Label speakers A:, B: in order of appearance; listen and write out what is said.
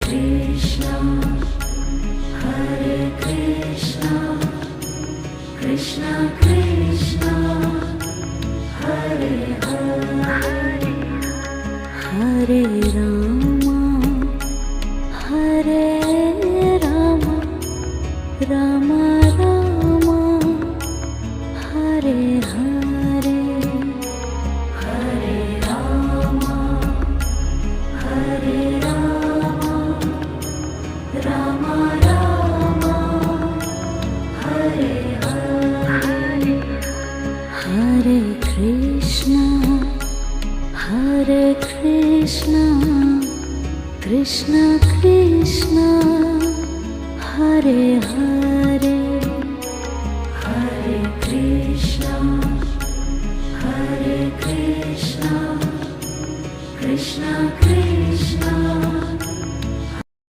A: Krishna, Hare Krishna, Krishna Krishna, Hare Hare, Hare Rama, Hare Rama, Rama Rama, Hare Hare, Hare Rama, Hare Rama, Rama Rama, Hare Hare, Hare Krishna, Hare Krishna, Krishna Krishna, Hare Hare, Hare Krishna, Hare Krishna, Krishna Krishna,